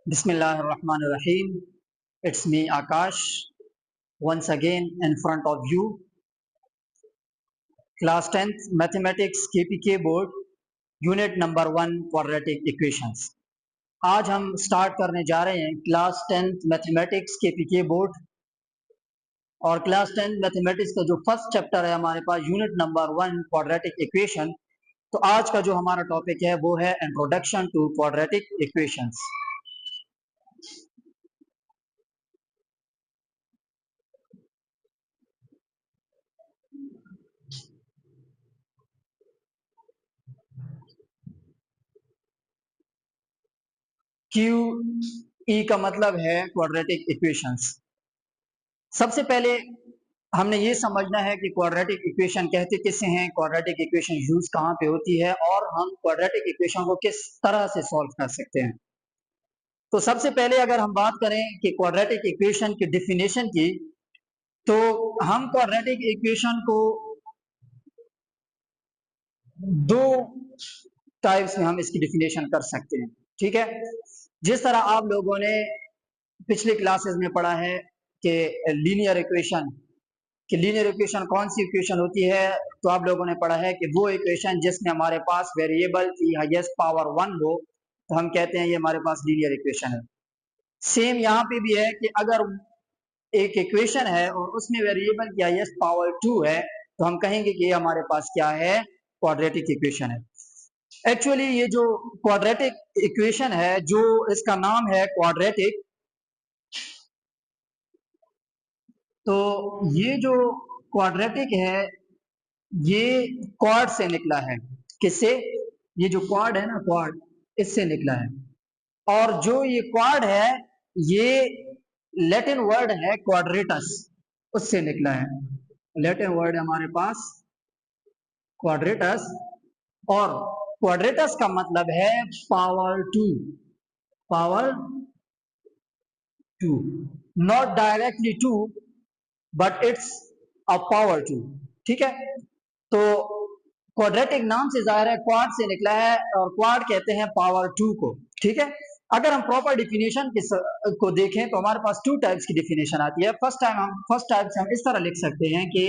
Bismillahirrahmanirrahim. It's me Akash once again in front of you. Class 10th Mathematics KPK Board Unit number 1 Quadratic Equations. आज हम start करने जा रहे हैं class 10th mathematics KPK board और class 10th mathematics का जो first chapter है हमारे पास यूनिट नंबर 1 क्वाड्रेटिक इक्वेशन। तो आज का जो हमारा टॉपिक है वो है introduction to quadratic equations. Q E का मतलब है क्वाड्रेटिक इक्वेशंस। सबसे पहले हमने ये समझना है कि क्वाड्रेटिक इक्वेशन कहते किसे हैं, क्वाड्रेटिक इक्वेशन यूज कहाँ पे होती है और हम क्वाड्रेटिक इक्वेशन को किस तरह से सॉल्व कर सकते हैं। तो सबसे पहले अगर हम बात करें कि क्वाड्रेटिक इक्वेशन की डेफिनेशन की, तो हम क्वाड्रेटिक इक्वेशन को दो टाइप्स में हम इसकी डेफिनेशन कर सकते हैं। ठीक है, जिस तरह आप लोगों ने पिछले क्लासेस में पढ़ा है कि लीनियर इक्वेशन कि लीनियर इक्वेशन कौन सी इक्वेशन होती है, तो आप लोगों ने पढ़ा है कि वो इक्वेशन जिसमें हमारे पास वेरिएबल की हाईएस्ट पावर 1 हो तो हम कहते हैं ये हमारे पास लीनियर इक्वेशन है। सेम यहाँ पे भी है कि अगर एक इक्वेशन है और उसमें वेरिएबल की हाईएस्ट पावर 2 है तो हम कहेंगे कि ये हमारे पास क्या है, क्वाड्रेटिक इक्वेशन है। एक्चुअली ये जो क्वाड्रेटिक इक्वेशन है, जो इसका नाम है क्वाड्रेटिक, तो ये जो क्वाड्रेटिक है ये क्वाड से निकला है। किससे? ये जो क्वाड है ना, क्वाड, इससे निकला है। और जो ये क्वाड है ये लैटिन वर्ड है क्वाड्रेटस, उससे निकला है। लैटिन वर्ड है हमारे पास क्वाड्रेटस, और क्वाड्रेटस का मतलब है power 2। Power 2, not directly 2 but it's a power 2। ठीक है, तो क्वाड्रेटिक नाम से जाहिर है क्वाड से निकला है और क्वाड कहते हैं पावर 2 को। ठीक है, अगर हम प्रॉपर डिफिनेशन को देखें तो हमारे पास टू टाइप्स की डिफिनेशन आती है। फर्स्ट टाइप से हम इस तरह लिख सकते हैं कि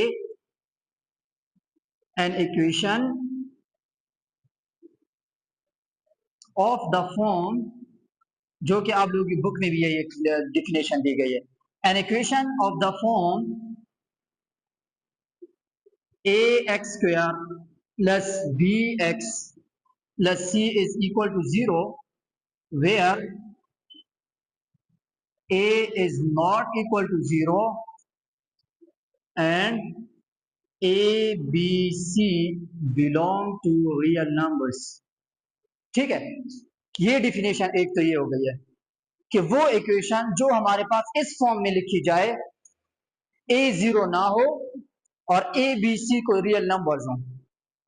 N equation of the form, जो कि आप लोगों की बुक में भी ये डिफिनेशन दी गई है, an equation of the form a x square plus b x plus c is equal to 0 where a is not equal to 0 and a b c belong to real numbers। ठीक है, ये definition एक तो ये हो गई है कि वो इक्वेशन जो हमारे पास इस फॉर्म में लिखी जाए, a 0 ना हो और a b c को रियल नंबर्स हो।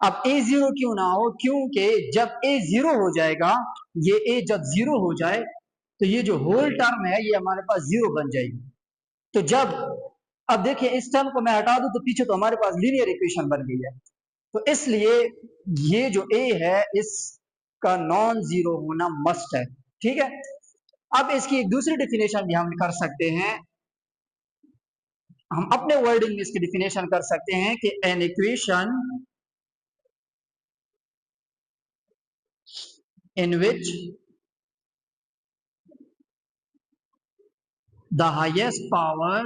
अब a 0 क्यों ना हो? क्योंकि जब a 0 हो जाएगा, ये a जब 0 हो जाए तो ये जो होल टर्म है ये हमारे पास 0 बन जाएगी। तो जब, अब देखिए इस टर्म को मैं हटा दूं तो पीछे तो हमारे पास लीनियर इक्वेशन बन गई है। तो इसलिए ये जो a है इसका नॉन जीरो होना मस्ट है। ठीक है, अब इसकी एक दूसरी डिफिनेशन भी हम कर सकते हैं, हम अपने वर्डिंग में इसकी डिफिनेशन कर सकते हैं कि an equation in which the highest power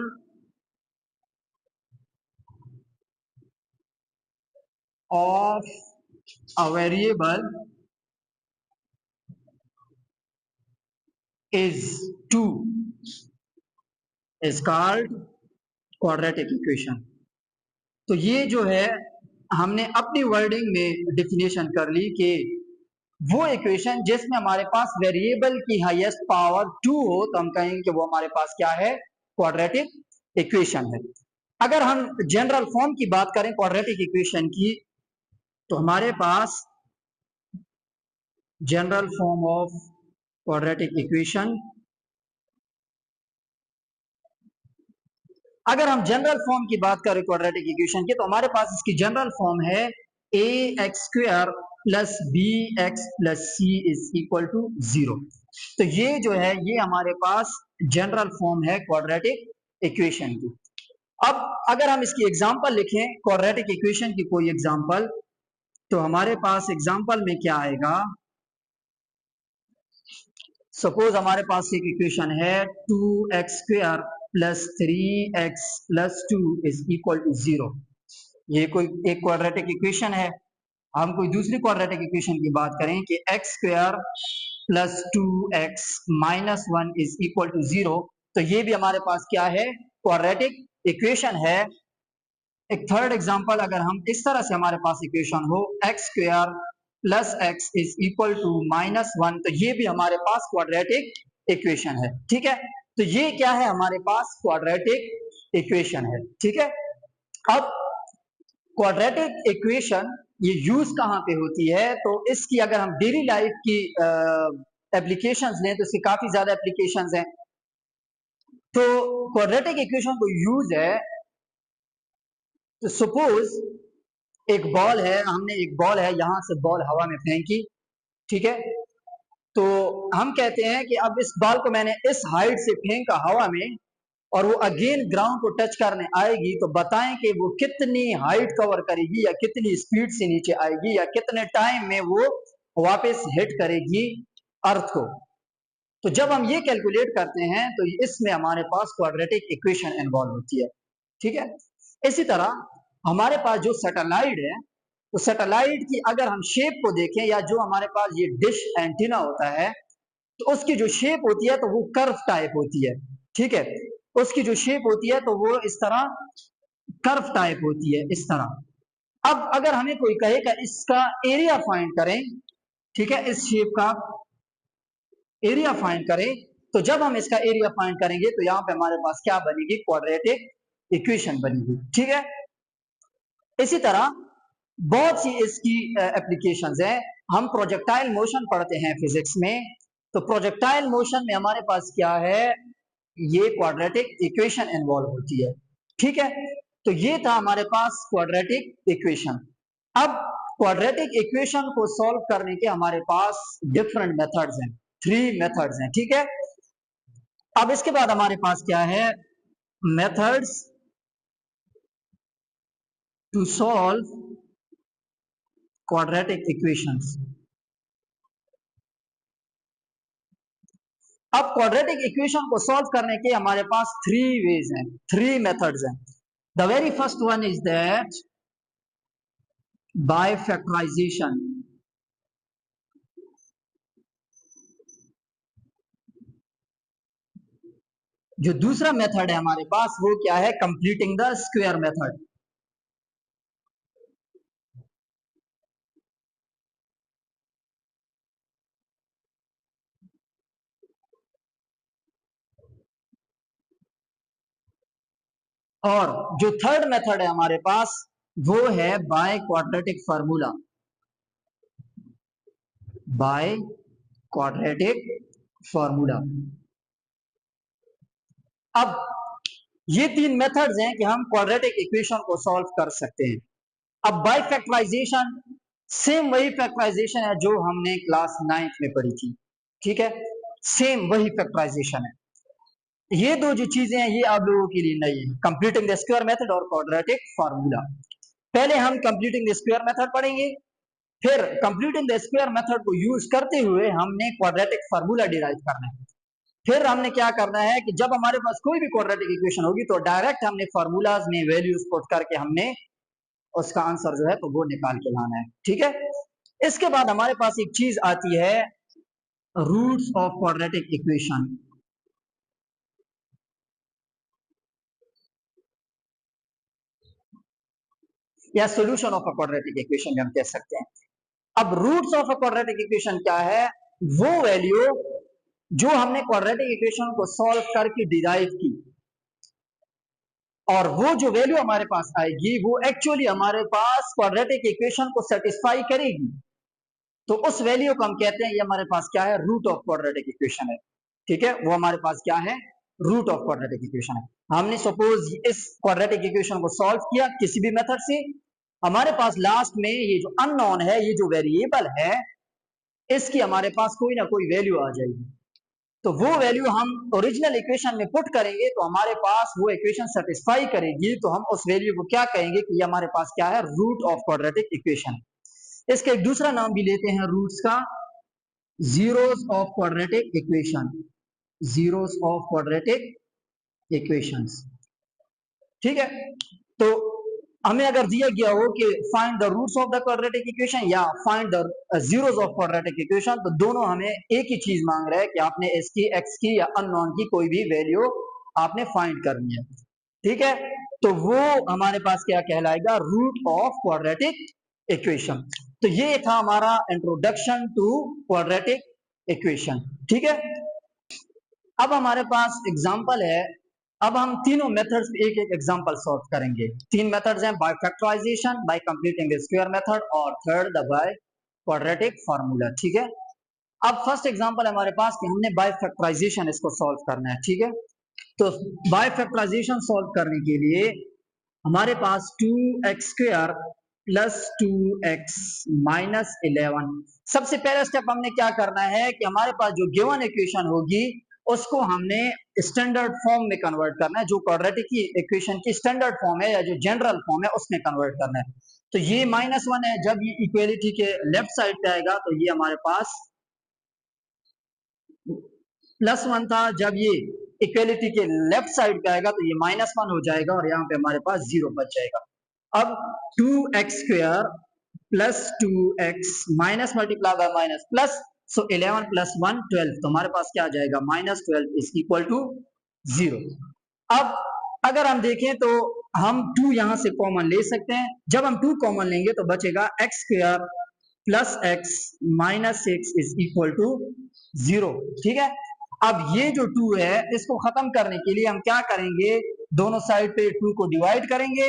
of a variable is 2 is called quadratic equation। तो ये जो है हमने अपनी वर्डिंग में डिफिनेशन कर ली कि वो इक्वेशन जिसमें हमारे पास वेरिएबल की हाईएस्ट पावर 2 हो तो हम कहेंगे कि वो हमारे पास क्या है, क्वाड्रेटिक इक्वेशन है। अगर हम जनरल फॉर्म की बात करें क्वाड्रेटिक इक्वेशन की, तो हमारे पास general form of quadratic equation, अगर हम जनरल फॉर्म की बात करें क्वाड्रेटिक इक्वेशन की, तो हमारे पास इसकी जनरल फॉर्म है a x square plus b x plus c is equal to 0। तो ये जो है ये हमारे पास जनरल फॉर्म है क्वाड्रेटिक इक्वेशन की। अब अगर हम इसकी एग्जांपल लिखें क्वाड्रेटिक इक्वेशन की कोई एग्जांपल, तो हमारे पास एग्जांपल में क्या आएगा, सपोज हमारे पास एक इक्वेशन है 2x² plus 3x plus 2 is equal to 0। ये कोई एक क्वाड्रेटिक इक्वेशन है। हम कोई दूसरी क्वाड्रेटिक इक्वेशन की बात करें कि x² plus 2x minus 1 is equal to 0, तो ये भी हमारे पास क्या है, क्वाड्रेटिक इक्वेशन है। एक थर्ड एग्जांपल, अगर हम इस तरह से हमारे पास इक्वेशन हो x² plus x is equal to minus 1, तो ये भी हमारे पास क्वाड्रेटिक इक्वेशन है। ठीक है, तो ये क्या है, हमारे पास क्वाड्रेटिक इक्वेशन है। ठीक है, अब क्वाड्रेटिक इक्वेशन ये यूज कहां पे होती है, तो इसकी अगर हम डेली लाइफ की एप्लीकेशंस लें तो इसकी काफी ज्यादा एप्लीकेशंस हैं। तो क्वाड्रेटिक इक्वेशन को यूज है, तो सपोज एक बॉल है, हमने एक बॉल है, यहां से बॉल हवा में फेंकी। ठीक है, तो हम कहते हैं कि अब इस बॉल को मैंने इस हाइट से फेंका हवा में और वो अगेन ग्राउंड को टच करने आएगी, तो बताएं कि वो कितनी हाइट कवर करेगी या कितनी स्पीड से नीचे आएगी या कितने टाइम में वो वापस हिट करेगी अर्थ को। तो जब हम ये कैलकुलेट करते हैं तो इसमें हमारे पास क्वाड्रेटिक इक्वेशन इन्वॉल्व होती है। ठीक है, इसी तरह हमारे पास जो सैटेलाइट है, तो सैटेलाइट की अगर हम शेप को देखें, या जो हमारे पास ये डिश एंटीना होता है, तो उसकी जो शेप होती है तो वो कर्व टाइप होती है। ठीक है, उसकी जो शेप होती है तो वो इस तरह कर्व टाइप होती है, इस तरह। अब अगर हमें कोई कहेगा इसका एरिया फाइंड करें, ठीक है, इस शेप का एरिया फाइंड करें, तो जब हम इसका एरिया फाइंड करेंगे तो यहाँ पे हमारे पास क्या बनेगी, क्वाड्रेटिक इक्वेशन बनेगी। ठीक है, इसी तरह बहुत सी इसकी एप्लीकेशंस हैं। हम प्रोजेक्टाइल मोशन पढ़ते हैं फिजिक्स में, तो प्रोजेक्टाइल मोशन में हमारे पास क्या है, ये क्वाड्रेटिक इक्वेशन इन्वॉल्व होती है। ठीक है, तो ये था हमारे पास क्वाड्रेटिक इक्वेशन। अब क्वाड्रेटिक इक्वेशन को सॉल्व करने के हमारे पास डिफरेंट मेथड्स हैं, 3 मेथड्स हैं। ठीक है, अब इसके बाद हमारे पास क्या है, methods to solve quadratic equations. अब क्वाड्रेटिक इक्वेशन को सॉल्व करने के हमारे पास 3 वेज हैं, 3 मेथड्स हैं। The very first one is that by factorization. जो दूसरा मेथड है हमारे पास वो क्या है, कंप्लीटिंग द स्क्वायर मेथड। और जो थर्ड मेथड है हमारे पास वो है bye quadratic formula, bye quadratic formula. अब ये 3 मेथड्स हैं कि हम क्वाड्रेटिक इक्वेशन को सॉल्व कर सकते हैं। अब बाय फैक्टराइजेशन, सेम वही फैक्टराइजेशन है जो हमने क्लास 9th में पढ़ी थी। ठीक है, सेम वही फैक्टराइजेशन है। ये दो जो चीजें हैं ये आप लोगों के लिए नई है, कंप्लीटिंग द स्क्वायर मेथड और क्वाड्रेटिक फार्मूला। पहले हम कंप्लीटिंग द स्क्वायर मेथड पढ़ेंगे, फिर कंप्लीटिंग द स्क्वायर मेथड को यूज करते हुए हमने क्वाड्रेटिक फार्मूला डिराइव करना है। फिर हमने क्या करना है कि जब हमारे पास कोई भी क्वाड्रेटिक इक्वेशन होगी तो डायरेक्ट हमने फार्मूलाज में वैल्यूज पुट करके हमने उसका आंसर जो है तो वो निकाल के लाना है। ठीक है, इसके बाद हमारे पास एक चीज आती है, रूट्स ऑफ क्वाड्रेटिक इक्वेशन, या solution of a quadratic equation हम कह सकते हैं। अब roots of a quadratic equation क्या है, वो वैल्यू जो हमने क्वाड्रेटिक इक्वेशन को सॉल्व करके डिराइव की, और वो जो वैल्यू हमारे पास आएगी वो एक्चुअली हमारे पास क्वाड्रेटिक इक्वेशन को सेटिस्फाई करेगी, तो उस वैल्यू को हम कहते हैं ये हमारे पास क्या है, रूट ऑफ क्वाड्रेटिक इक्वेशन है। ठीक है, वो हमारे पास क्या है, रूट ऑफ क्वाड्रेटिक इक्वेशन है। हमने सपोज इस क्वाड्रेटिक इक्वेशन को सॉल्व किया किसी भी मेथड से, हमारे पास लास्ट में ये जो अननोन है, ये जो वेरिएबल है, इसकी हमारे पास कोई ना कोई वैल्यू आ जाएगी। तो वो वैल्यू हम ओरिजिनल इक्वेशन में पुट करेंगे तो हमारे पास वो इक्वेशन सेटिस्फाई करेगी, तो हम उस वैल्यू को क्या कहेंगे कि ये हमारे पास क्या है, रूट ऑफ क्वाड्रेटिक इक्वेशन। इसका एक दूसरा नाम भी लेते हैं रूट्स का, zeros of quadratic equation, zeros of quadratic equations. ठीक है, तो हमें अगर दिया गया हो कि find the roots of the quadratic equation या find the zeros of quadratic equation, तो दोनों हमें एक ही चीज मांग रहा है कि आपने इसकी, एक्स की या अननोन की कोई भी वैल्यू आपने फाइंड करनी है। ठीक है, तो वो हमारे पास क्या कहलाएगा, रूट ऑफ क्वाड्रेटिक इक्वेशन। तो ये था हमारा इंट्रोडक्शन टू क्वाड्रेटिक इक्वेशन। ठीक है, अब हमारे पास एग्जांपल है। अब हम तीनों मेथड्स एक एक एग्जांपल सॉल्व करेंगे। तीन मेथड्स हैं, by factorisation, by completing the square method और third the by quadratic formula. ठीक है, अब फर्स्ट एग्जांपल हमारे पास कि हमने बाय फैक्टराइजेशन इसको सॉल्व करना है। ठीक है, तो बाय फैक्टराइजेशन सॉल्व करने के लिए हमारे पास 2x square plus 2x minus 11, सबसे पहला स्टेप हमने क्या करना है कि हमारे पास जो गिवन इक्वेशन होगी उसको हमने स्टैंडर्ड फॉर्म में कन्वर्ट करना है, जो क्वाड्रेटिक की इक्वेशन की स्टैंडर्ड फॉर्म है या जो जनरल फॉर्म है उसमें कन्वर्ट करना है। तो ये -1 है, जब ये इक्वेलिटी के लेफ्ट साइड पे आएगा तो ये हमारे पास +1 था, जब ये इक्वेलिटी के लेफ्ट साइड पे आएगा तो ये -1 हो जाएगा और यहाँ पे हमारे पास 0 बच जाएगा। अब 2x square plus 2x minus multiply bye minus plus, सो 11 प्लस 1 12, तो हमारे पास क्या आ जाएगा, -12 इज इक्वल टू 0। अब अगर हम देखें तो हम 2 यहां से कॉमन ले सकते हैं, जब हम 2 कॉमन लेंगे तो बचेगा x square plus x minus 6 is equal to 0। ठीक है, अब ये जो 2 है इसको खत्म करने के लिए हम क्या करेंगे, दोनों साइड पे 2 को डिवाइड करेंगे,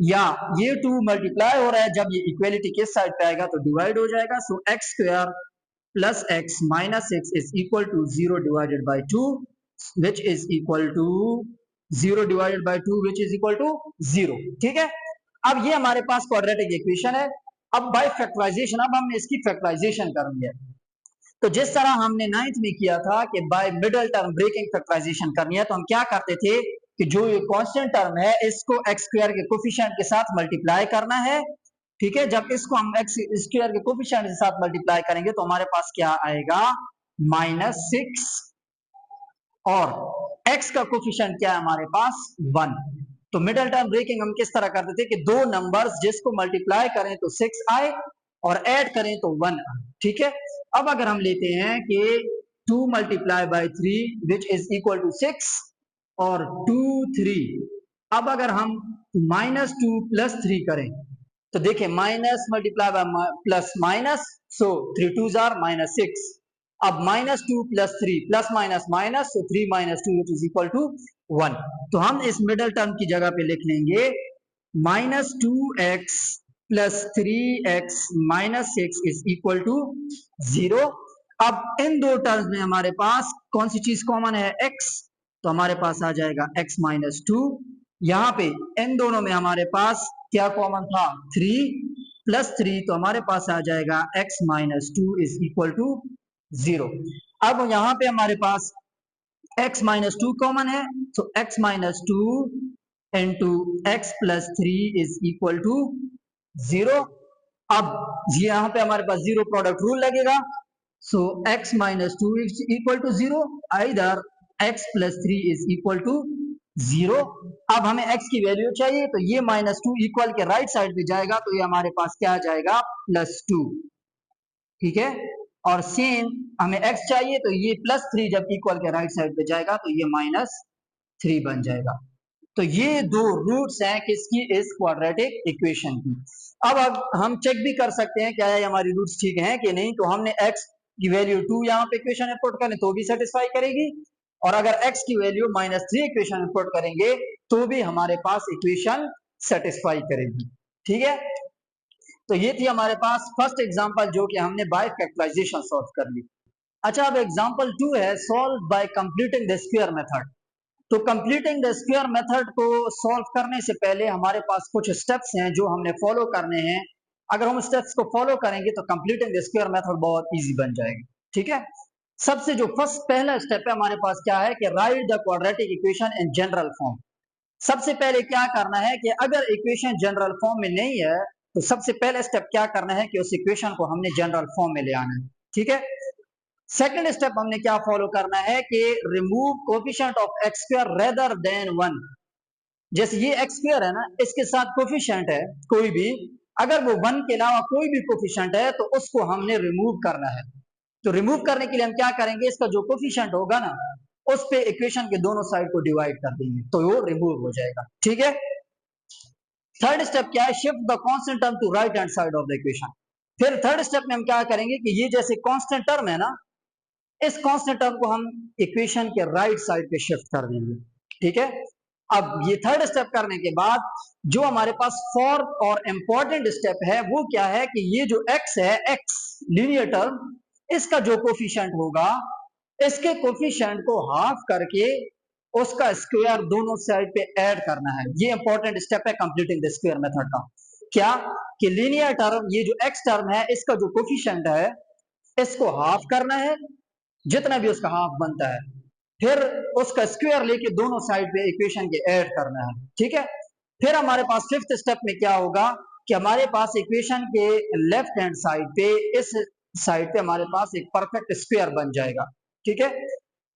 या ये 2 मल्टीप्लाई हो रहा है, जब ये इक्वेलिटी किस साइड पे आएगा तो डिवाइड हो जाएगा। So x square plus x minus 6 is equal to 0 divided by 2, which is equal to 0 divided by 2 which is equal to 0। ठीक है, अब ये हमारे पास क्वाड्रेटिक इक्वेशन है। अब बाय फैक्टराइजेशन, अब हमने इसकी फैक्टराइजेशन करनी है। तो जिस तरह हमने 9th में किया था कि by middle term breaking factorization करनी है, तो हम क्या करते थे कि जो ये कांस्टेंट टर्म है इसको x स्क्वायर के कोफिशिएंट के साथ मल्टीप्लाई करना है। ठीक है, जब इसको हम x स्क्वायर के कोफिशिएंट के साथ मल्टीप्लाई करेंगे तो हमारे पास क्या आएगा, -6, और x का कोफिशिएंट क्या है हमारे पास, 1। तो मिडिल टर्म ब्रेकिंग हम किस तरह करते थे कि दो नंबर्स जिसको मल्टीप्लाई करें तो 6 आए और ऐड करें तो 1 आए। ठीक है, अब अगर हम लेते हैं कि 2 multiply by 3 which is equal to 6 और 2 3, अब अगर हम -2 प्लस 3 करें तो देखिए minus multiply by plus minus, so 3 2 are -6। अब -2 प्लस 3 plus minus minus, so 3 - 2 which is equal to 1। तो हम इस मिडिल टर्म की जगह पे लिख लेंगे -2x plus 3x minus 6 is equal to 0। अब इन दो टर्म्स में हमारे पास कौन सी चीज कॉमन है, x, तो हमारे पास आ जाएगा x -2। यहाँ पे इन दोनों में हमारे पास क्या कॉमन था, 3 प्लस 3, तो हमारे पास आ जाएगा x -2 इज इक्वल टू 0। अब यहाँ पे हमारे पास x -2 कॉमन है, तो x -2 into x plus 3 is equal to 0। अब यहाँ पे हमारे पास 0 प्रोडक्ट रूल लगेगा, so x -2 is equal to 0, either x plus 3 is equal to 0। अब हमें x की वैल्यू चाहिए, तो ये -2 इक्वल के राइट साइड पे जाएगा, तो ये हमारे पास क्या आ जाएगा, +2। ठीक है, और सेम हमें x चाहिए, तो ये +3 जब इक्वल के राइट साइड पे जाएगा तो ये -3 बन जाएगा। तो ये दो रूट्स हैं किसकी, इस क्वाड्रेटिक इक्वेशन की। अब हम चेक भी कर सकते हैं क्या है हमारी रूट्स ठीक हैं कि नहीं, तो हमने x की वैल्यू 2 यहाँ पे इक्वेशन में पुट करें तो भी सेटिस्फाई करेगी, और अगर x की वैल्यू -3 इक्वेशन में पुट करेंगे तो भी हमारे पास इक्वेशन सेटिस्फाई करेगी। ठीक है, तो ये थी हमारे पास फर्स्ट एग्जांपल जो कि हमने बाय फैक्टराइजेशन सॉल्व कर ली। अच्छा, अब एग्जांपल 2 है, solve by completing the square method. तो कंप्लीटिंग द स्क्वायर मेथड को सॉल्व करने से पहले हमारे पास कुछ स्टेप्स हैं जो हमने फॉलो करने हैं। अगर हम स्टेप्स को फॉलो करेंगे तो कंप्लीटिंग द स्क्वायर मेथड बहुत इजी बन जाएगी। ठीक है, सबसे जो फर्स्ट पहला स्टेप है हमारे पास क्या है कि right the quadratic equation in general form. सबसे पहले क्या करना है कि अगर इक्वेशन जनरल फॉर्म में नहीं है तो सबसे पहला स्टेप क्या करना है कि उस इक्वेशन को हमने जनरल फॉर्म में ले आना है। ठीक है, सेकंड स्टेप हमने क्या फॉलो करना है कि remove coefficient of x square rather than 1। जैसे ये एक्स स्क्वायर है ना, इसके साथ कोफिशिएंट है कोई भी, अगर वो 1 के अलावा कोई भी कोफिशिएंट है तो उसको हमने रिमूव करना है। तो रिमूव करने के लिए हम क्या करेंगे, इसका जो कोफिशिएंट होगा ना उस पे इक्वेशन के दोनों साइड को डिवाइड कर देंगे तो वो रिमूव हो जाएगा। ठीक है, थर्ड स्टेप क्या है, shift the constant term to right hand side of the equation. फिर थर्ड स्टेप में हम क्या करेंगे कि ये जैसे कांस्टेंट टर्म है ना, इस कांस्टेंट टर्म को हम इक्वेशन के राइट साइड पे शिफ्ट कर देंगे। ठीक है, अब ये थर्ड स्टेप करने के बाद जो हमारे पास फोर्थ और इंपॉर्टेंट स्टेप है वो क्या है कि ये जो x है, x लीनियर टर्म, इसका जो कोफिशिएंट होगा इसके कोफिशिएंट को हाफ करके उसका स्क्वायर दोनों साइड पे ऐड करना है। ये इंपॉर्टेंट स्टेप है कंप्लीटिंग द स्क्वायर मेथड का। क्या कि लीनियर टर्म, ये जो x टर्म है इसका जो कोफिशिएंट है इसको हाफ करना है, जितना भी उसका हाफ बनता है, फिर उसका स्क्वायर लेके दोनों साइड पे इक्वेशन के ऐड करना है। ठीक है, फिर हमारे पास फिफ्थ स्टेप में क्या होगा कि हमारे पास इक्वेशन के लेफ्ट हैंड साइड पे, इस साइड पे हमारे पास एक परफेक्ट स्क्वायर बन जाएगा। ठीक है,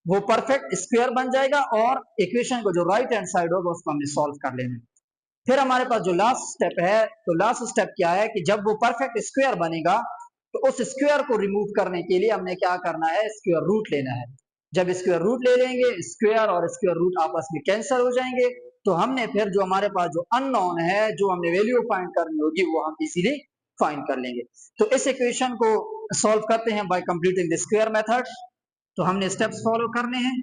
वो परफेक्ट स्क्वायर बन जाएगा और इक्वेशन को जो राइट हैंड साइड होगा उसको हमने सॉल्व कर लेना है। फिर हमारे पास जो लास्ट स्टेप है, तो लास्ट स्टेप क्या है कि जब वो परफेक्ट स्क्वायर बनेगा तो उस स्क्वायर को रिमूव करने के लिए हमने क्या करना है, स्क्वायर रूट लेना है। जब स्क्वायर रूट ले लेंगे, स्क्वायर और स्क्वायर रूट आपस में कैंसिल हो जाएंगे, तो हमने फिर जो हमारे पास जो अननोन है, जो हमने वैल्यू फाइंड करनी होगी वो हम इजीली फाइंड कर लेंगे। तो इस इक्वेशन को सॉल्व करते हैं bye completing the square method. तो हमने स्टेप्स फॉलो करने हैं।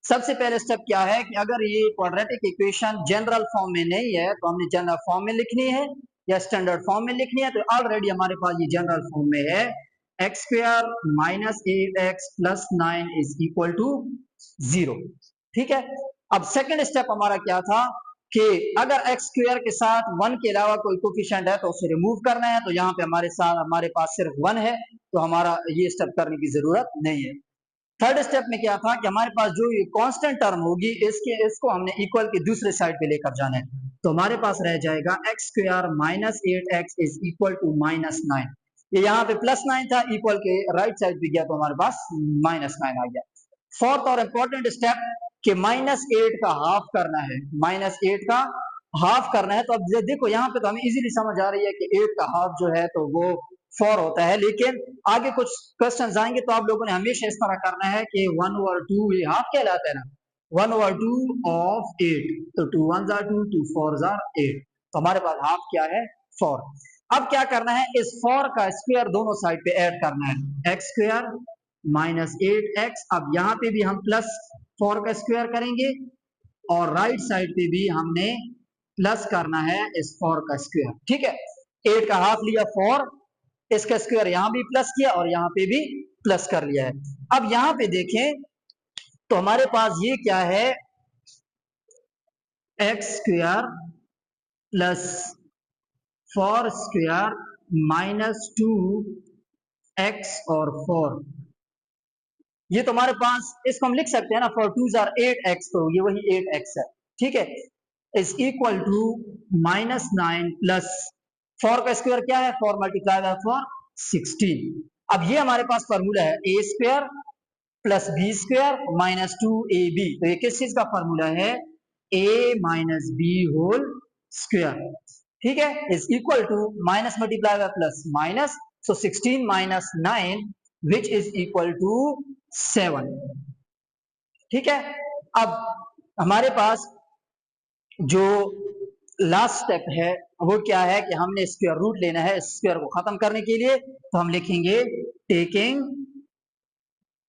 सबसे पहले स्टेप क्या है कि अगर ये क्वाड्रेटिक इक्वेशन जनरल फॉर्म में नहीं है तो हमने जनरल फॉर्म में लिखनी है या स्टैंडर्ड फॉर्म में लिखनी है। तो ऑलरेडी हमारे पास ये जनरल फॉर्म में है, x square minus 8x plus 9 is equal to 0। ठीक है, अब सेकंड स्टेप हमारा क्या था कि अगर एक्स स्क्वायर के साथ 1 के अलावा कोई कोफिशिएंट है तो उसे रिमूव करना है। तो यहाँ पे हमारे पास सिर्फ 1 है तो हमारा ये स्टेप करने की जरूरत नहीं है। थर्ड स्टेप में क्या था कि हमारे पास जो ये कांस्टेंट टर्म होगी इसको हमने इक्वल के दूसरे साइड पे लेकर जाना है। तो हमारे पास रह जाएगा x square minus 8x is equal to minus 9। ये यहाँ पे प्लस 9 था, इक्वल के राइट साइड पे गया तो हमारे पास माइनस 9 आ गया। फोर्थ और इंपॉर्टेंट स्टेप कि माइनस 8 का हाफ करना है, माइनस 8 का हाफ करना है। तो अब देखो यहाँ पे तो हमें इजीली समझ आ रही है कि 8 का हाफ जो है तो वो 4 होता है, लेकिन आगे कुछ क्वेश्चन आएंगे तो आप लोगों ने हमेशा इस तरह करना है कि 1/2 ये हाफ कहलाता है ना, 1/2 ऑफ 8। तो 2 1s are 2, 2 4s are 8। तो हमारे पास हाफ क्या है, 4। अब क्या करना है, इस 4 का स्क्वायर दोनों साइड पे ऐड करना है, एक्स स्क्वायर माइनस 8x। अब यहाँ पे भी हम प्लस 4 का स्क्वायर करेंगे और राइट साइड पे भी हमने प्लस करना है इस 4 का स्क्वायर। ठीक है, 8 का हाफ लिया 4, इसका स्क्वायर यहां भी प्लस किया और यहां पे भी प्लस कर लिया है। अब यहां पे देखें तो हमारे पास ये क्या है, x square plus 4 square minus 2x और 4। ये तो हमारे पास, इसको हम लिख सकते हैं ना, 4 2s are 8x, तो ये वही 8x है। ठीक है, is equal to minus 9 plus 4 का स्क्वायर क्या है, 4 मल्टीप्लाई बाय 4 16। अब ये हमारे पास फॉर्मूला है a square plus b square minus 2ab। तो ये किस चीज का फॉर्मूला है, a minus b whole square. ठीक है, is equal to minus multiply by plus minus, so 16 minus 9 which is equal to 7। ठीक है, अब हमारे पास जो लास्ट स्टेप है वो क्या है कि हमने स्क्वायर रूट लेना है स्क्वायर को खत्म करने के लिए। तो हम लिखेंगे taking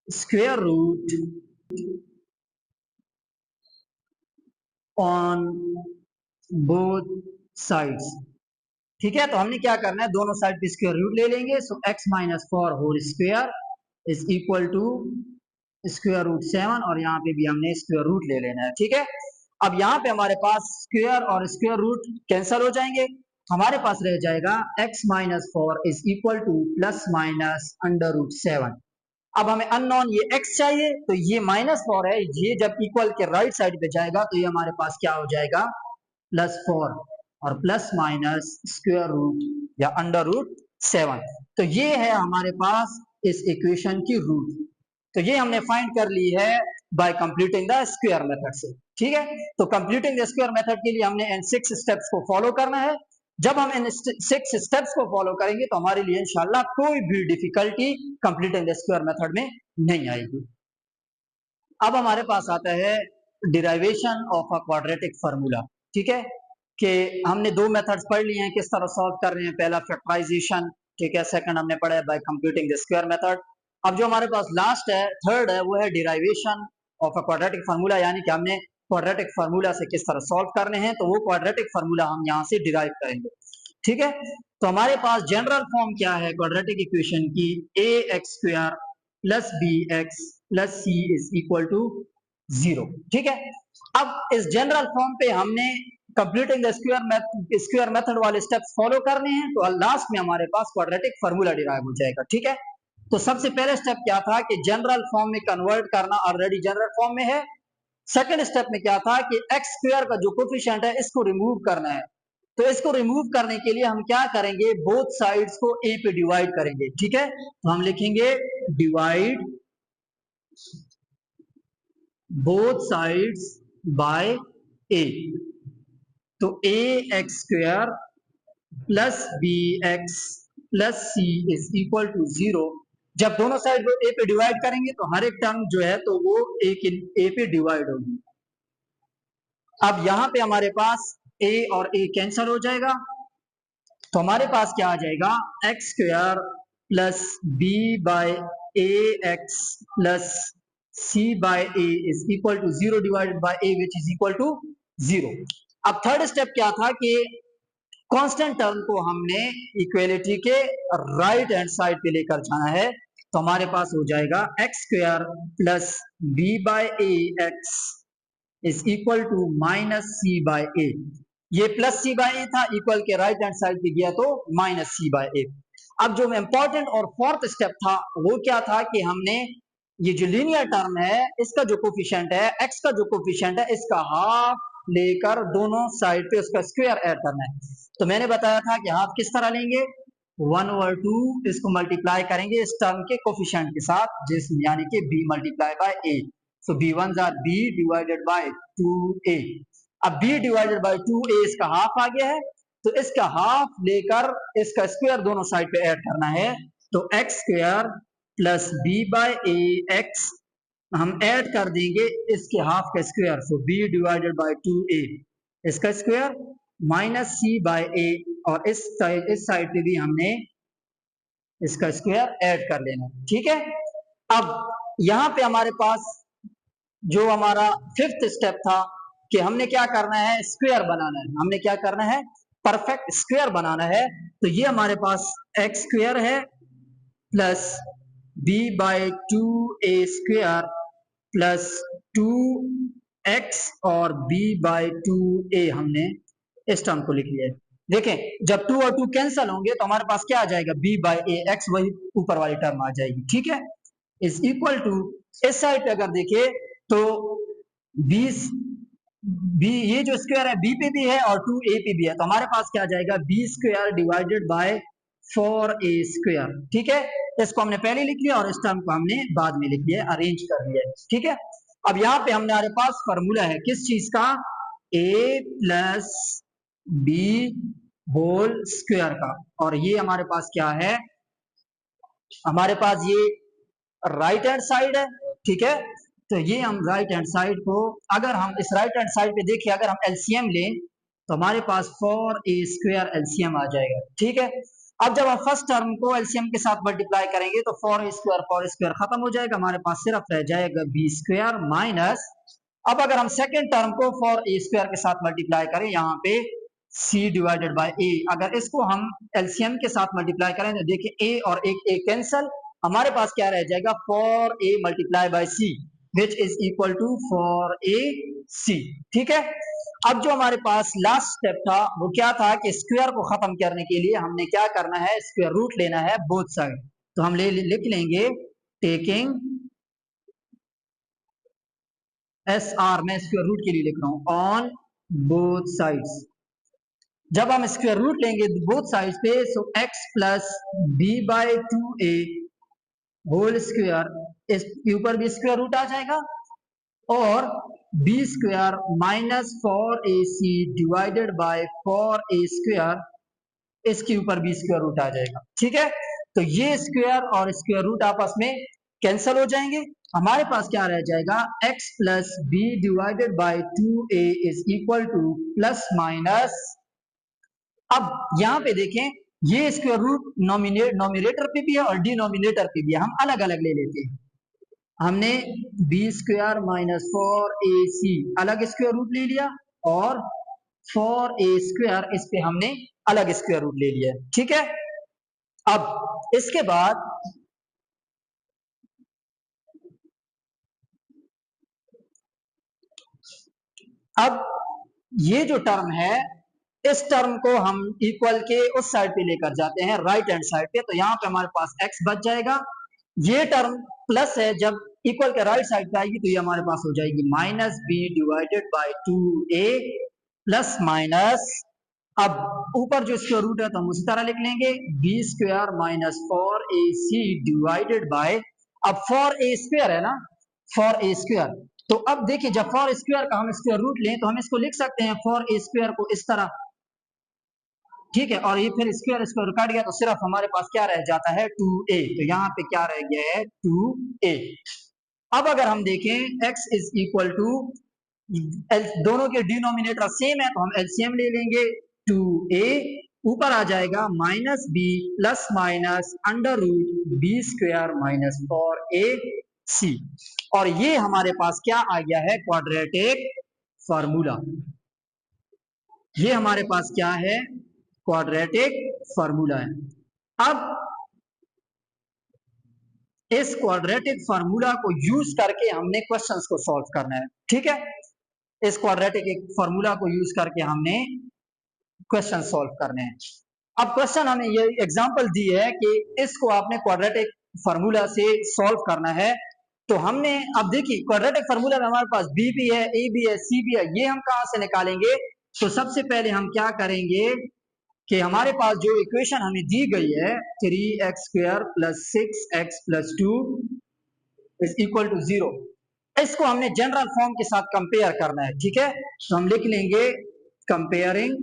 square root on both sides. ठीक है, तो हमने क्या करना है, दोनों साइड पे स्क्वायर रूट ले लेंगे। So x minus 4 whole square is equal to square root 7 और यहाँ पे भी हमने स्क्वायर रूट ले लेना है, ठीक है। अब यहाँ पे हमारे पास स्क्वायर और स्क्वायर रूट कैंसिल हो जाएंगे, हमारे पास रह जाएगा x minus 4 is equal to plus minus under root 7। अब हमें अननोन ये x चाहिए, तो ये -4 है, ये जब इक्वल के राइट साइड पे जाएगा तो ये हमारे पास क्या हो जाएगा, +4 और प्लस माइनस स्क्वायर रूट या अंडर रूट 7। तो ये है हमारे पास इस इक्वेशन की रूट। तो ये हमने फाइंड कर ली है bye completing the square method से, ठीक है। तो कंप्लीटिंग द स्क्वायर मेथड के लिए हमने इन 6 स्टेप्स को फॉलो करना है। जब हम इन 6 स्टेप्स को फॉलो करेंगे तो हमारे लिए इंशाल्लाह कोई भी difficulty completing the square method में नहीं आएगी। अब हमारे पास आता है derivation of a quadratic formula, ठीक है, कि हमने दो मेथड्स पढ़ लिए हैं किस तरह सॉल्व कर रहे हैं। पहला फैक्टराइजेशन, ठीक है, सेकंड हमने पढ़ा है by computing the square method. अब जो हमारे पास लास्ट है, थर्ड है, वो है derivation of a quadratic formula, यानी कि हमने क्वाड्रेटिक फार्मूला से किस तरह सॉल्व करने हैं, तो वो क्वाड्रेटिक फार्मूला हम यहाँ से डिराइव करेंगे, ठीक है। तो हमारे पास जनरल फॉर्म क्या है क्वाड्रेटिक इक्वेशन की, a x square plus b x plus c is equal to 0, ठीक है। अब इस जनरल फॉर्म पे हमने कंप्लीटिंग द स्क्वायर मेथड वाले स्टेप्स फॉलो करने हैं, तो लास्ट में हमारे पास क्वाड्रेटिक फार्मूला डिराइव हो जाएगा, ठीक है। तो सबसे पहले स्टेप क्या था कि जनरल फॉर्म में कन्वर्ट करना, ऑलरेडी जनरल फॉर्म में है। सेकंड स्टेप में क्या था कि एक्स स्क्वायर का जो कोफिशिएंट है इसको रिमूव करना है। तो इसको रिमूव करने के लिए हम क्या करेंगे, बोथ साइड्स को ए पे डिवाइड करेंगे, ठीक है। तो हम लिखेंगे divide both sides by a. तो a x square plus b x plus c is equal to 0। जब दोनों साइड को ए पे डिवाइड करेंगे तो हर एक टर्म जो है तो वो ए पे डिवाइड होगी। अब यहां पे हमारे पास a और a कैंसिल हो जाएगा, तो हमारे पास क्या आ जाएगा, x square plus b by a x plus c by a is equal to 0 divided by a which is equal to 0। अब थर्ड स्टेप क्या था कि कांस्टेंट टर्म को हमने इक्वेलिटी के राइट हैंड साइड पे लेकर जाना है। तो हमारे पास हो जाएगा x square plus b by a x is equal to minus c by a. ये प्लस सी बाय ए था, इक्वल के राइट हैंड साइड पे गया तो माइनस सी बाय ए। अब जो इंपॉर्टेंट और फोर्थ स्टेप था वो क्या था कि हमने ये जो लीनियर टर्म है इसका जो कोफिशिएंट है, एक्स का जो कोफिशिएंट है, इसका हाफ लेकर दोनों साइड पे उसका स्क्वायर ऐड करना है। तो मैंने बताया था कि हाफ किस तरह लेंगे, 1/2 इसको मल्टीप्लाई करेंगे इस टर्म के कोफिशिएंट के साथ, जिस यानी कि b multiply by a। So b ones are b divided by 2a। अब b डिवाइडेड बाय 2a इसका हाफ आ गया है, तो इसका हाफ लेकर इसका स्क्वायर दोनों साइड पे ऐड करना है। तो x square plus b by a x हम ऐड कर देंगे इसके हाफ का square, so b divided by 2a इसका square minus c by a, और इस साइड पे भी हमने इसका स्क्वायर ऐड कर लेना, ठीक है। अब यहां पे हमारे पास जो हमारा फिफ्थ स्टेप था कि हमने क्या करना है, स्क्वायर बनाना है। हमने क्या करना है, परफेक्ट स्क्वायर बनाना है। तो ये हमारे पास एक्स स्क्वायर है plus b by 2a square plus 2x और b बाय 2a हमने इस टर्म को लिख लिया है। देखें जब 2 और 2 कैंसिल होंगे तो हमारे पास क्या आ जाएगा, b बाय ए एक्स, वही ऊपर वाली टर्म आ जाएगी, ठीक है। इज इक्वल टू इस साइड पे अगर देखें तो 20 बी, ये जो स्क्वायर है बी पे भी है और 2a पे भी है, तो हमारे पास क्या आ जाएगा, b square divided by 4a square, ठीक है। इसको हमने पहले लिख लिया और इस टर्म को हमने बाद में लिख लिया, अरेंज कर लिया, ठीक है। अब यहाँ पे हमारे पास फॉर्मूला है किस चीज का, a plus b whole square का, और ये हमारे पास क्या है, हमारे पास ये राइट हैंड साइड है, ठीक है। तो ये हम राइट हैंड साइड को, अगर हम इस राइट हैंड साइड पे देखिए, अगर हम एलसीएम लें तो हमारे पास 4a स्क्वायर एलसीएम आ जाएगा, ठीक है। अब जब हम फर्स्ट टर्म को एलसीएम के साथ मल्टीप्लाई करेंगे तो 4a स्क्वायर खत्म हो जाएगा, हमारे पास सिर्फ रह जाएगा b स्क्वायर माइनस, अब अगर हम सेकेंड टर्म को 4a स्क्वायर के साथ मल्टीप्लाई करें, यहाँ पे c डिवाइडेड बाय a, अगर इसको हम एलसीएम के साथ मल्टीप्लाई करें तो देखिए a और एक a कैंसल, हमारे पास क्या रह जाएगा, 4a multiply by c which is equal to 4ac। ठीक है, अब जो हमारे पास लास्ट स्टेप था वो क्या था कि स्क्वायर को खत्म करने के लिए हमने क्या करना है, स्क्वायर रूट लेना है बोथ साइड। तो हम लिख लेंगे टेकिंग SR, मैं स्क्वायर रूट के लिए लिख रहा हूं, ऑन बोथ साइड्स। जब हम स्क्वायर रूट लेंगे बोथ साइड्स पे, सो x plus b by 2a whole square, इसके ऊपर भी स्क्वायर रूट आ जाएगा, और b square minus 4ac divided by 4a square, इसके ऊपर भी स्क्वायर रूट आ जाएगा। ठीक है, तो ये स्क्वायर और स्क्वायर रूट आपस में कैंसिल हो जाएंगे। हमारे पास क्या रह जाएगा, x plus b divided by 2a is equal to plus minus, अब यहां पे देखें ये स्क्वायर रूट नॉमिनेटर पे भी है और डिनोमिनेटर पे भी है, हम अलग अलग ले लेते हैं। हमने बी स्क्वायर माइनस 4ac अलग स्क्वायर रूट ले लिया, और 4a स्क्वायर इस पे हमने अलग स्क्वायर रूट ले लिया। ठीक है, अब इसके बाद अब ये जो टर्म है, इस टर्म को हम इक्वल के उस साइड पे लेकर जाते हैं, राइट हैंड साइड पे, तो यहाँ पे हमारे पास x बच जाएगा। ये टर्म प्लस है, जब इक्वल के राइट साइड पे आएगी तो ये हमारे पास हो जाएगी minus b divided by 2a plus minus, अब ऊपर जो स्क्वायर रूट है तो हम उसी तरह लिख लेंगे, b square minus 4ac divided by, अब 4a स्क्वायर है ना, 4a स्क्वायर, तो अब देखिए जब 4 स्क्वायर का हम स्क्वायर रूट लें तो हम इसको लिख सकते हैं 4a स्क्वायर को इस तरह। ठीक है, और ये फिर स्क्वायर स्क्वायर कट गया तो सिर्फ हमारे पास क्या रह जाता है, 2a, तो यहाँ पे क्या रह गया है, 2a। अब अगर हम देखें x इज इक्वल टू, दोनों के डिनोमिनेटर सेम है तो हम एलसीएम ले लेंगे, 2a ऊपर आ जाएगा minus b plus minus under root b square minus 4ac, और ये हमारे पास क्या आ गया है, क्वाड्रेटिक फार्मूला। ये हमारे पास क्या है, क्वाड्रेटिक फार्मूला है। अब इस क्वाड्रेटिक फार्मूला को यूज करके हमने क्वेश्चंस को सॉल्व करना है। ठीक है, इस क्वाड्रेटिक फार्मूला को यूज करके हमने क्वेश्चन सॉल्व करने हैं। अब क्वेश्चन हमें ये एग्जांपल दी है कि इसको आपने क्वाड्रेटिक फार्मूला से सॉल्व करना है, तो हमने, अब देखिए क्वाड्रेटिक फार्मूला में हमारे पास बी भी है, ए भी है, सी भी है, ये हम कहां से निकालेंगे, तो सबसे पहले हम क्या करेंगे कि हमारे पास जो इक्वेशन हमें दी गई है 3x square plus 6x plus 2 is equal to 0, इसको हमने जनरल फॉर्म के साथ कंपेयर करना है। ठीक है, तो हम लिख लेंगे कंपेयरिंग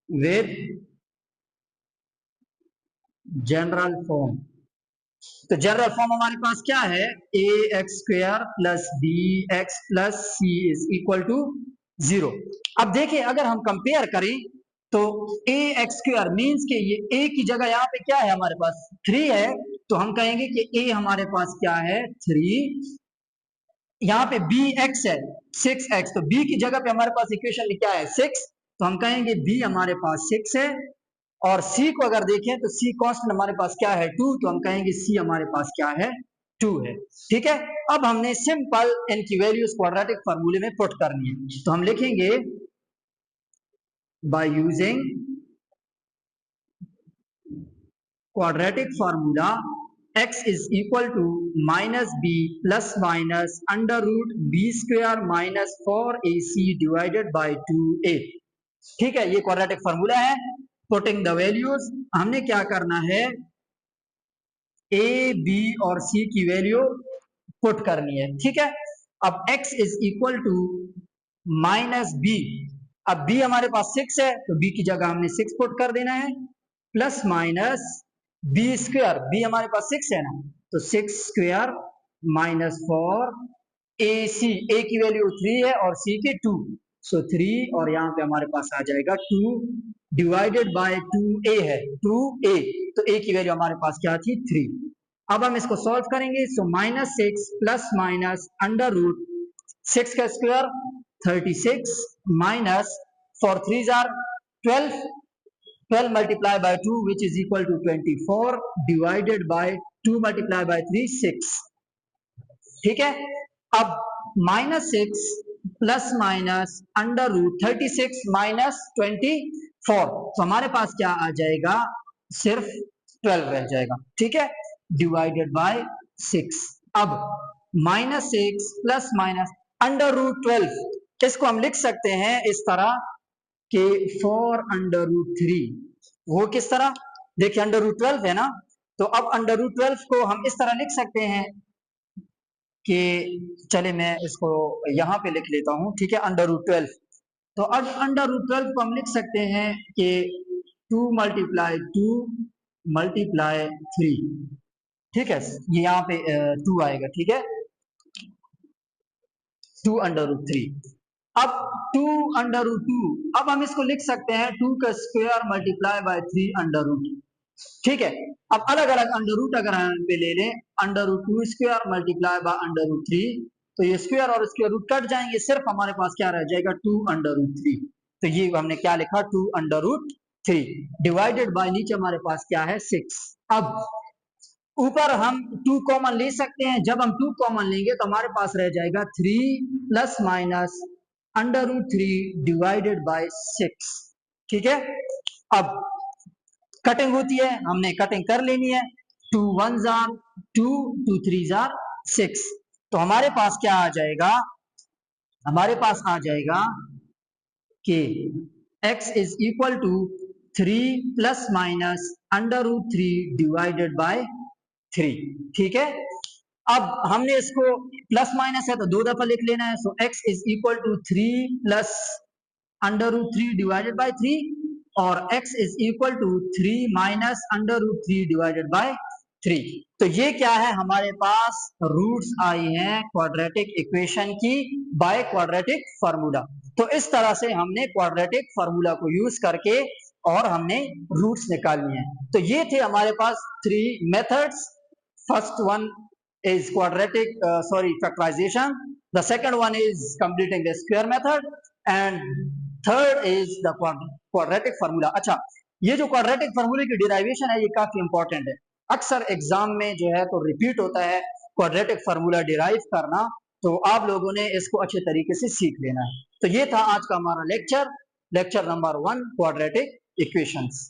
विद जनरल फॉर्म। तो जनरल फॉर्म हमारे पास क्या है, a x square plus b x plus c is equal to 0। अब देखिए अगर हम कंपेयर करें तो ए एक्स स्क्वायर मीन्स के ये ए की जगह यहाँ पे क्या है, हमारे पास 3 है, तो हम कहेंगे कि ए हमारे पास क्या है, 3, यहाँ पे बी एक्स है 6x, तो बी की जगह पे हमारे पास इक्वेशन में क्या है, 6, तो हम कहेंगे बी हमारे पास 6 है, और सी को अगर देखें तो सी कांस्टेंट हमारे पास क्या है, 2, तो हम कहेंगे सी हमारे पास क्या है, 2 है। ठीक है, अब हमने सिंपल इनकी वैल्यूज क्वाड्रेटिक फार्मूले में पुट करनी है, तो हम लिखेंगे by using quadratic formula x is equal to minus b plus minus under root b square minus 4ac divided by 2a। ठीक है, ये क्वाड्रेटिक फार्मूला है। पुटिंग द वैल्यूज, हमने क्या करना है, a b और c की वैल्यू पुट करनी है। ठीक है, अब x is equal to minus b, अब b हमारे पास 6 है तो b की जगह हमने 6 पुट कर देना है, plus minus b square, b हमारे पास 6 है ना, तो 6 स्क्वायर माइनस 4ac, a की वैल्यू 3 है और c की 2, सो 3, और यहाँ पे हमारे पास आ जाएगा 2 डिवाइडेड बाय 2a है, 2a, तो a की वैल्यू हमारे पास क्या थी, 3। अब हम इसको सॉल्व करेंगे, सो minus 6 plus minus under root 6 का स्क्वायर 36 माइनस 4 3 जार 12, 12 multiplied by 2 which is equal to 24 divided by 2 multiplied by 3 6. ठीक है, अब -6 plus minus under root 36 minus 24, तो हमारे पास क्या आ जाएगा, सिर्फ 12 रह जाएगा। ठीक है, डिवाइडेड बाय 6। अब -6 प्लस माइनस अंडर रूट 12, इसको हम लिख सकते हैं इस तरह कि 4 अंडर रूट 3। वो किस तरह, देखिए अंडर रूट 12 है ना, तो अब अंडर रूट 12 को हम इस तरह लिख सकते हैं कि, चले मैं इसको यहाँ पे लिख लेता हूँ। ठीक है, अंडर रूट 12, तो अब अंडर रूट 12 को हम लिख सकते हैं कि 2 मल्टीप्लाई 2 मल्टीप्लाई 3। ठीक है, ये यहाँ पे 2 आएगा। ठीक है, 2 अंडर रूट 3। अब 2 अंडर रूट 2, अब हम इसको लिख सकते हैं 2 का square multiply by 3 under root. ठीक है, अब अलग अलग अंडर रूट अगर हम पे ले लें, under root 2 square multiply by under root 3, तो ये स्क्वायर और स्क्वायर रूट कट जाएंगे, सिर्फ हमारे पास क्या रह जाएगा 2 अंडर रूट 3। तो ये हमने क्या लिखा, 2 अंडर रूट 3 डिवाइडेड बाय नीचे हमारे पास क्या है 6। अब ऊपर हम 2 कॉमन ले सकते हैं, जब हम 2 कॉमन लेंगे तो हमारे पास रह जाएगा 3 plus minus under root 3 divided by 6। ठीक है, अब कटिंग होती है, हमने कटिंग कर लेनी है। 2 1 जार 2, 2 3 जार 6, तो हमारे पास क्या आ जाएगा, हमारे पास आ जाएगा कि x is equal to 3 plus minus under root 3 divided by 3। ठीक है, अब हमने इसको प्लस माइनस है तो 2 दफा लिख लेना है, so x is equal to 3 plus under root 3 divided by 3, और x is equal to 3 minus under root 3 divided by 3। तो ये क्या है, हमारे पास रूट्स आई हैं क्वाड्रेटिक इक्वेशन की बाय क्वाड्रेटिक फार्मूला। तो इस तरह से हमने क्वाड्रेटिक फार्मूला को यूज करके और हमने रूट्स निकालनी है। तो ये थे हमारे पास 3 methods. First one is quadratic factorization, the second one is completing the square method, and third is the quadratic formula। अच्छा, ये जो quadratic formula की derivation है ये काफी इंपॉर्टेंट है, अक्सर एग्जाम में जो है तो रिपीट होता है quadratic formula derive करना, तो आप लोगों ने इसको अच्छे तरीके से सीख लेना है। तो ये था आज का हमारा लेक्चर नंबर 1, quadratic equations।